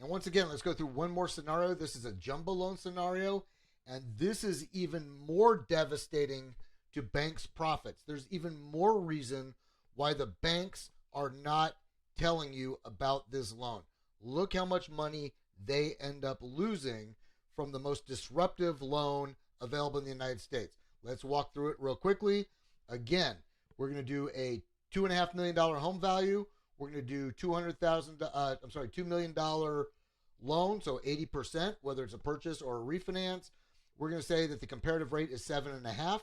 And once again, let's go through one more scenario. This is a jumbo loan scenario, and this is even more devastating to banks' profits. There's even more reason why the banks are not telling you about this loan. Look how much money they end up losing from the most disruptive loan available in the United States. Let's walk through it real quickly. Again, we're going to do a $2.5 million home value. We're going to do $2 million loan, so 80%, whether it's a purchase or a refinance. We're going to say that the comparative rate is 7.5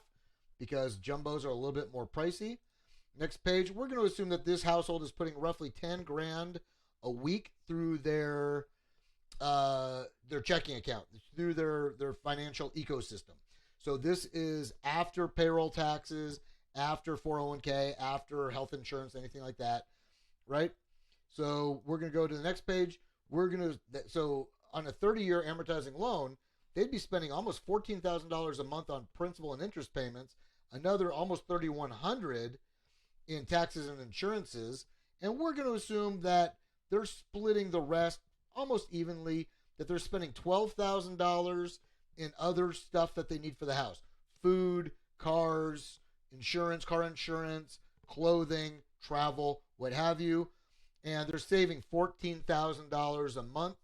because jumbos are a little bit more pricey. Next page, we're going to assume that this household is putting roughly 10 grand a week through their checking account, through their financial ecosystem. So this is after payroll taxes, after 401k, after health insurance, anything like that, right? So we're going to go to the next page. So on a 30-year amortizing loan, they'd be spending almost $14,000 a month on principal and interest payments, another almost $3,100 in taxes and insurances, and we're going to assume that they're splitting the rest almost evenly, that they're spending $12,000 in other stuff that they need for the house. Food, cars, insurance, car insurance, clothing, travel, what have you. And they're saving $14,000 a month.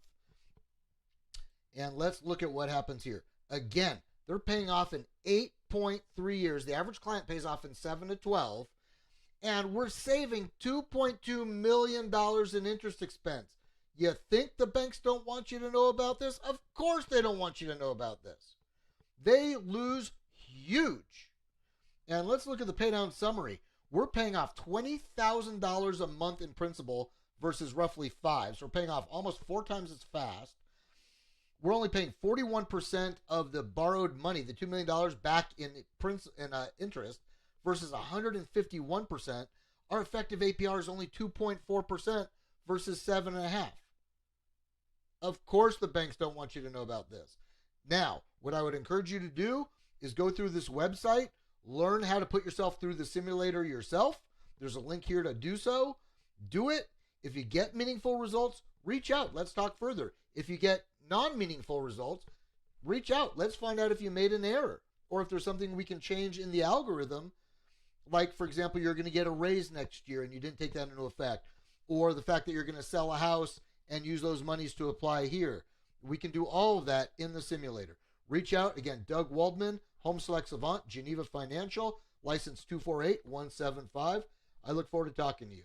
And let's look at what happens here. Again, they're paying off in 8.3 years. The average client pays off in 7 to 12. And we're saving $2.2 million in interest expense. You think the banks don't want you to know about this? Of course they don't want you to know about this. They lose huge. And let's look at the paydown summary. We're paying off $20,000 a month in principal versus roughly $5,000. So we're paying off almost 4 times as fast. We're only paying 41% of the borrowed money, the $2 million, back in interest versus 151%. Our effective APR is only 2.4% versus 7.5%. Of course the banks don't want you to know about this. Now, what I would encourage you to do is go through this website, learn how to put yourself through the simulator yourself. There's a link here to do so. Do it. If you get meaningful results, reach out. Let's talk further. If you get non-meaningful results, reach out. Let's find out if you made an error or if there's something we can change in the algorithm. Like, for example, you're going to get a raise next year and you didn't take that into effect. Or the fact that you're going to sell a house and use those monies to apply here. We can do all of that in the simulator. Reach out. Again, Doug Waldman, HomeSelect Savant, Geneva Financial, license 248175. I look forward to talking to you.